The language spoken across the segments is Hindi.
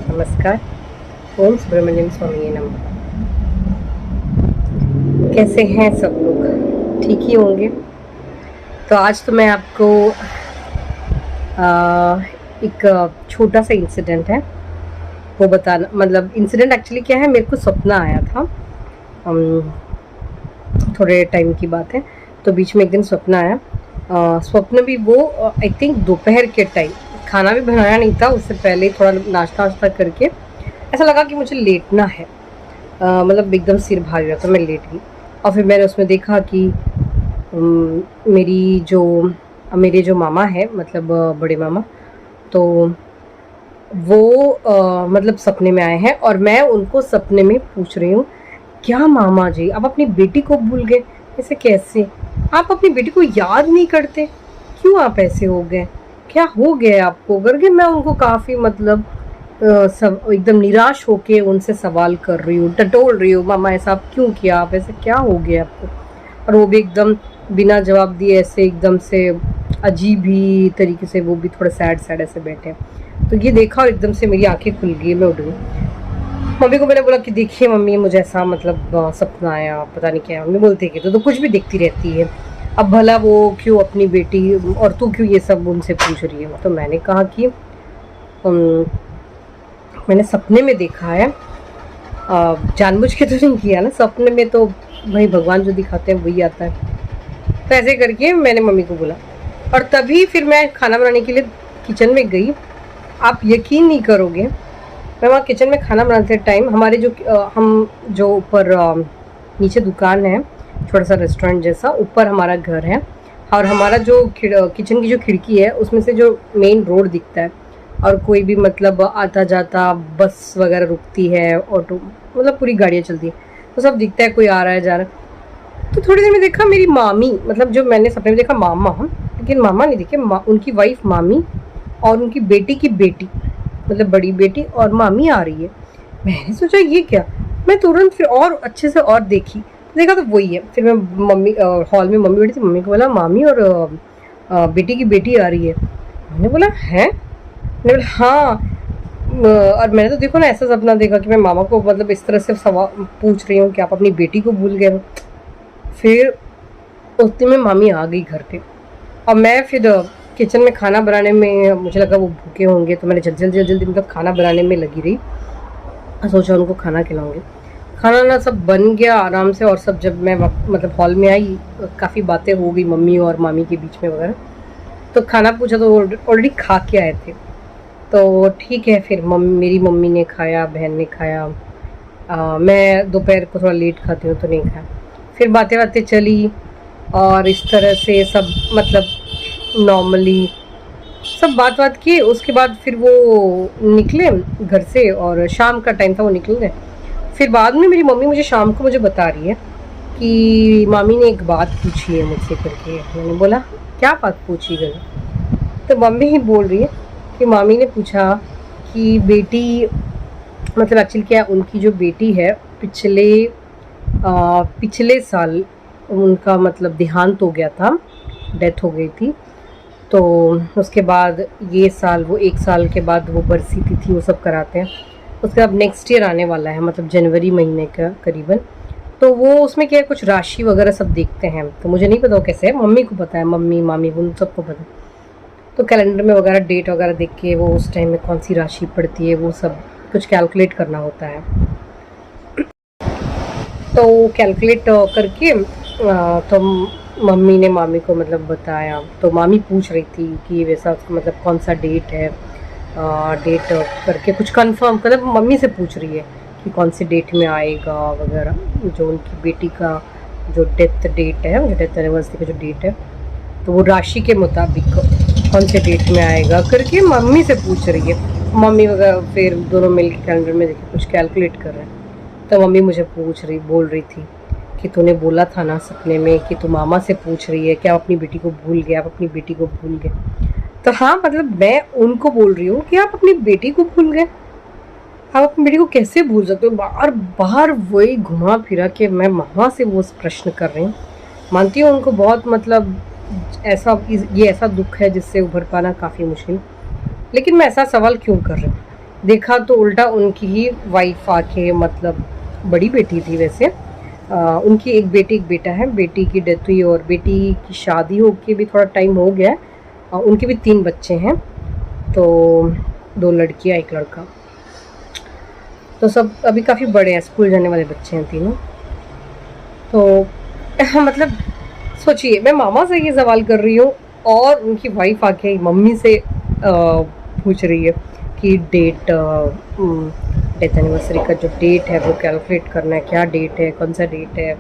नमस्कार। ओम सुब्रमण्यम स्वामी नमः। कैसे हैं सब लोग? ठीक ही होंगे। तो आज तो मैं आपको एक छोटा सा इंसिडेंट है वो बताना, मतलब इंसिडेंट एक्चुअली क्या है, मेरे को सपना आया था। थोड़े टाइम की बात है। तो बीच में एक दिन सपना आया। स्वप्न भी वो आई थिंक दोपहर के टाइम, खाना भी बनाया नहीं था, उससे पहले थोड़ा नाश्ता वाश्ता करके ऐसा लगा कि मुझे लेटना है। मतलब एकदम सिर भारी रहा तो मैं लेट गई। और फिर मैंने उसमें देखा कि मेरी जो मेरे जो मामा है, मतलब बड़े मामा, तो वो मतलब सपने में आए हैं और मैं उनको सपने में पूछ रही हूँ, क्या मामा जी आप अपनी बेटी को भूल गए? ऐसे कैसे? आप अपनी बेटी को याद नहीं करते? क्यों आप ऐसे हो गए? क्या हो गया आपको करके मैं उनको काफ़ी मतलब सब एकदम निराश होके उनसे सवाल कर रही हूँ, टटोल रही हूँ, मामा ऐसा आप क्यों किया, आप ऐसे क्या हो गया आपको? और वो भी एकदम बिना जवाब दिए ऐसे एकदम से अजीब ही तरीके से, वो भी थोड़ा सैड सैड ऐसे बैठे। तो ये देखा और एकदम से मेरी आंखें खुल गई, मैं उठ गई। मम्मी को मैंने बोला कि देखिए मम्मी, मुझे ऐसा मतलब सपना आया, पता नहीं क्या। मम्मी बोलती है कि तो कुछ भी देखती रहती है, अब भला वो क्यों अपनी बेटी और तू क्यों ये सब उनसे पूछ रही है? तो मैंने कहा कि मैंने सपने में देखा है, जानबूझ के तो नहीं किया ना, सपने में तो भाई भगवान जो दिखाते हैं वही आता है। तो ऐसे करके मैंने मम्मी को बोला और तभी फिर मैं खाना बनाने के लिए किचन में गई। आप यकीन नहीं करोगे, मैं वहाँ किचन में खाना बनाते टाइम हमारे जो हम जो ऊपर नीचे दुकान है, छोटा सा रेस्टोरेंट जैसा, ऊपर हमारा घर है और हमारा जो किचन की जो खिड़की है उसमें से जो मेन रोड दिखता है और कोई भी मतलब आता जाता बस वगैरह रुकती है, ऑटो, मतलब पूरी गाड़ियाँ चलती है, तो सब दिखता है, कोई आ रहा है जा रहा है। तो थोड़ी देर में देखा मेरी मामी, मतलब जो मैंने सपने में देखा मामा, लेकिन मामा नहीं दिखे, उनकी वाइफ मामी और उनकी बेटी की बेटी, मतलब बड़ी बेटी और मामी आ रही है। मैंने सोचा ये क्या, मैं तुरंत फिर और अच्छे से और देखी, देखा तो वही है। फिर मैं मम्मी हॉल में मम्मी बैठी थी, मम्मी को बोला मामी और बेटी की बेटी आ रही है। मैंने बोला है? मैंने बोला हाँ। और मैंने तो देखो ना ऐसा सपना देखा कि मैं मामा को मतलब इस तरह से सवाल पूछ रही हूँ कि आप अपनी बेटी को भूल गए हो। फिर उतने में मामी आ गई घर पे और मैं फिर किचन में खाना बनाने में, मुझे लगा वो भूखे होंगे तो मैंने जल्दी जल्दी जल्दी मतलब खाना बनाने में लगी रही। सोचा उनको खाना खिलाऊंगी। खाना ना सब बन गया आराम से और सब, जब मैं मतलब हॉल में आई काफ़ी बातें हो गई मम्मी और मामी के बीच में वगैरह। तो खाना पूछा तो ऑलरेडी खा के आए थे। तो ठीक है, फिर मेरी मम्मी ने खाया, बहन ने खाया। मैं दोपहर को थोड़ा लेट खाती हूँ तो नहीं खाया। फिर बातें बातें चली और इस तरह से सब मतलब नॉर्मली सब बात बात किए। उसके बाद फिर वो निकले घर से और शाम का टाइम था, वो निकल गए। फिर बाद में मेरी मम्मी मुझे शाम को मुझे बता रही है कि मामी ने एक बात पूछी है मुझसे करके। मैंने बोला क्या बात पूछी गई? तो मम्मी ही बोल रही है कि मामी ने पूछा कि बेटी, मतलब एक्चुअली क्या, उनकी जो बेटी है पिछले साल उनका मतलब देहांत हो गया था, डेथ हो गई थी। तो उसके बाद ये साल, वो एक साल के बाद वो बरसी तिथि वो सब कराते हैं। उसके बाद नेक्स्ट ईयर आने वाला है, मतलब जनवरी महीने का करीबन। तो वो उसमें क्या है, कुछ राशि वगैरह सब देखते हैं। तो मुझे नहीं पता वो कैसे है, मम्मी को पता है, मम्मी मामी उन सबको पता है। तो कैलेंडर में वगैरह डेट वगैरह देख के वो उस टाइम में कौन सी राशि पड़ती है वो सब कुछ कैलकुलेट करना होता है। तो कैलकुलेट करके तो मम्मी ने मामी को मतलब बताया। तो मामी पूछ रही थी कि वैसा मतलब कौन सा डेट है, डेट करके कुछ कंफर्म, मतलब मम्मी से पूछ रही है कि कौन से डेट में आएगा वगैरह, जो उनकी बेटी का जो डेथ डेट है, जो डेथ एनिवर्सरी का जो डेट है, तो वो राशि के मुताबिक कौन से डेट में आएगा करके मम्मी से पूछ रही है। मम्मी वगैरह फिर दोनों मिल के कैलेंडर में देखे कुछ कैलकुलेट कर रहे हैं। तो मम्मी मुझे बोल रही थी कि तूने बोला था ना सपने में कि तू मामा से पूछ रही है क्या आप अपनी बेटी को भूल गए, आप अपनी बेटी को भूल गए। तो हाँ, मतलब मैं उनको बोल रही हूँ कि आप अपनी बेटी को भूल गए, आप अपनी बेटी को कैसे भूल सकते हो? बार बार वही घुमा फिरा के मैं मामा से वो प्रश्न कर रही हूँ। मानती हूँ उनको बहुत मतलब ऐसा, ये ऐसा दुख है जिससे उभर पाना काफ़ी मुश्किल, लेकिन मैं ऐसा सवाल क्यों कर रही हूँ? देखा तो उल्टा उनकी ही वाइफ आके, मतलब बड़ी बेटी थी वैसे, उनकी एक बेटी एक बेटा है, बेटी की डेथ हुई और बेटी की शादी होके भी थोड़ा टाइम हो गया है। उनके भी 3 बच्चे हैं, तो 2 लड़कियां 1 लड़का, तो सब अभी काफ़ी बड़े हैं, स्कूल जाने वाले बच्चे हैं तीनों। तो मतलब सोचिए, मैं मामा से ये सवाल कर रही हूँ और उनकी वाइफ आके मम्मी से पूछ रही है कि डेथ एनिवर्सरी का जो डेट है वो कैलकुलेट करना है, क्या डेट है, कौन सा डेट है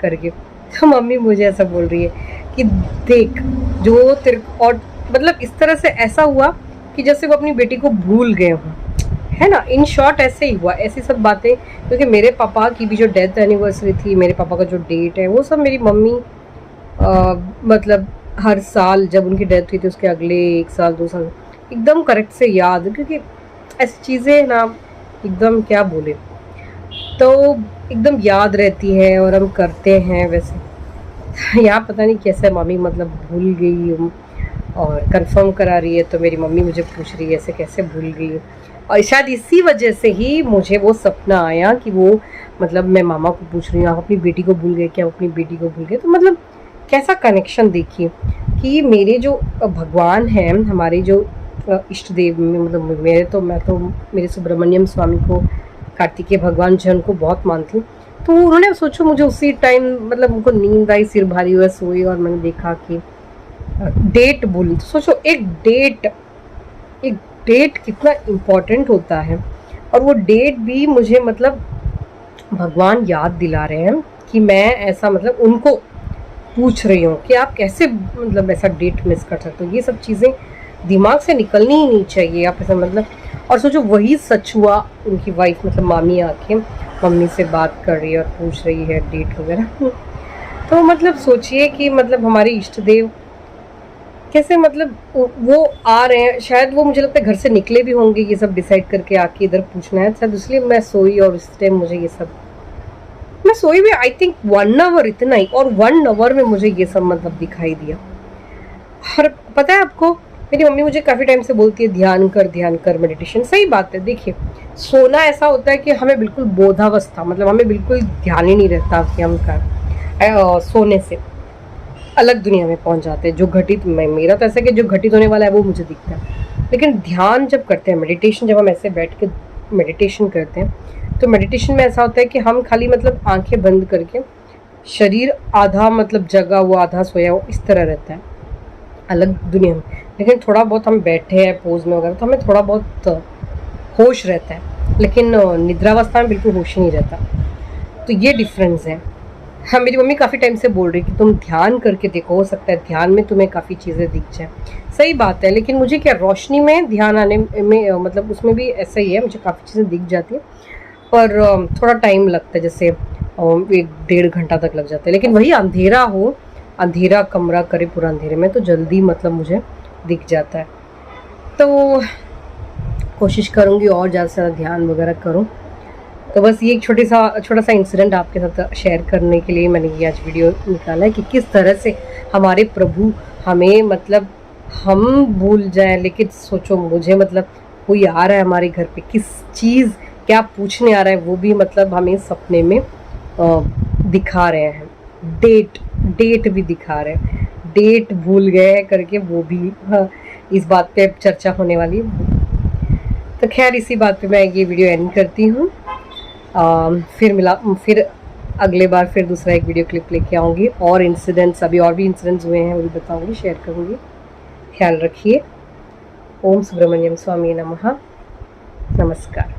करके। तो मम्मी मुझे ऐसा बोल रही है कि देख, जो तेरे, और मतलब इस तरह से ऐसा हुआ कि जैसे वो अपनी बेटी को भूल गए हों, है ना। इन शॉर्ट ऐसे ही हुआ, ऐसी सब बातें। क्योंकि मेरे पापा की भी जो डेथ एनिवर्सरी थी, मेरे पापा का जो डेट है, वो सब मेरी मम्मी मतलब हर साल जब उनकी डेथ हुई थी उसके अगले 1 साल 2 साल एकदम करेक्ट से याद, क्योंकि ऐसी चीज़ें ना एकदम क्या बोले, तो एकदम याद रहती है और हम करते हैं वैसे। यहाँ पता नहीं कैसे मम्मी मतलब भूल गई हूँ और कंफर्म करा रही है, तो मेरी मम्मी मुझे पूछ रही है ऐसे कैसे भूल गई। और शायद इसी वजह से ही मुझे वो सपना आया कि वो, मतलब मैं मामा को पूछ रही हूँ आप अपनी बेटी को भूल गए क्या, अपनी बेटी को भूल गए। तो मतलब कैसा कनेक्शन देखिए कि मेरे जो भगवान हैं, हमारे जो इष्ट देव में, मतलब मैं तो मेरे सुब्रमण्यम स्वामी को, कार्तिकेय भगवान जी उनको बहुत मानती हूँ। तो उन्होंने सोचो मुझे उसी टाइम मतलब उनको नींद आई, सिर भारी हुआ, सोई और मैंने देखा कि डेट बोली। तो सोचो एक डेट कितना इम्पोर्टेंट होता है, और वो डेट भी मुझे मतलब भगवान याद दिला रहे हैं कि मैं ऐसा मतलब उनको पूछ रही हूँ कि आप कैसे मतलब ऐसा डेट मिस कर सकते हो। ये सब चीज़ें दिमाग से निकलनी ही नहीं चाहिए, आप ऐसा मतलब। और सोचो वही सच हुआ, उनकी वाइफ मतलब मामी आके मम्मी से बात कर रही है और पूछ रही है डेट वगैरह। तो मतलब सोचिए कि मतलब हमारे इष्ट देव कैसे मतलब वो आ रहे हैं। शायद वो मुझे लगता है घर से निकले भी होंगे ये सब डिसाइड करके आके इधर पूछना है, शायद इसलिए मैं सोई और इस टाइम मुझे ये सब, मैं सोई भी आई थिंक 1 आवर इतना ही, और 1 आवर में मुझे ये सब मतलब दिखाई दिया। और पता है आपको, मेरी मम्मी मुझे काफ़ी टाइम से बोलती है ध्यान कर मेडिटेशन। सही बात है, देखिए सोना ऐसा होता है कि हमें बिल्कुल बोधावस्था, मतलब हमें बिल्कुल ध्यान ही नहीं रहता कि हम सोने से अलग दुनिया में पहुंच जाते हैं। जो घटित, मेरा तो ऐसा कि जो घटित होने वाला है वो मुझे दिखता है। लेकिन ध्यान जब करते हैं, मेडिटेशन, जब हम ऐसे बैठ के मेडिटेशन करते हैं, तो मेडिटेशन में ऐसा होता है कि हम खाली मतलब आंखें बंद करके, शरीर आधा मतलब जगा हुआ आधा सोया हुआ इस तरह रहता है अलग दुनिया में। लेकिन थोड़ा बहुत हम बैठे हैं पोज में वगैरह तो हमें थोड़ा बहुत होश रहता है, लेकिन निद्रावस्था में बिल्कुल होश ही नहीं रहता। तो ये डिफरेंस है। हाँ, मेरी मम्मी काफ़ी टाइम से बोल रही कि तुम ध्यान करके देखो, हो सकता है ध्यान में तुम्हें काफ़ी चीज़ें दिख जाए। सही बात है, लेकिन मुझे क्या रोशनी में ध्यान आने में मतलब उसमें भी ऐसा ही है, मुझे काफ़ी चीज़ें दिख जाती है, पर थोड़ा टाइम लगता है, जैसे 1-1.5 घंटा तक लग जाता है। लेकिन वही अंधेरा हो, अंधेरा कमरा करे पूरा अंधेरे में, तो जल्दी मतलब मुझे दिख जाता है। तो कोशिश करूँगी और ज़्यादा से ज़्यादा ध्यान वगैरह करूँ। तो बस ये एक छोटा सा इंसिडेंट आपके साथ शेयर करने के लिए मैंने ये आज वीडियो निकाला है कि किस तरह से हमारे प्रभु हमें मतलब हम भूल जाएं, लेकिन सोचो मुझे मतलब कोई आ रहा है हमारे घर पे, किस चीज़ क्या पूछने आ रहा है, वो भी मतलब हमें सपने में दिखा रहे हैं। डेट भी दिखा रहे हैं, डेट भूल गए करके, वो भी हाँ, इस बात पे चर्चा होने वाली है। तो खैर इसी बात पे मैं ये वीडियो एंड करती हूँ। फिर अगले बार फिर दूसरा एक वीडियो क्लिप लेके आऊँगी, और इंसिडेंट्स, अभी और भी इंसिडेंट्स हुए हैं वो भी बताऊँगी, शेयर करूँगी। ख्याल रखिए। ओम सुब्रमण्यम स्वामी नमः। नमस्कार।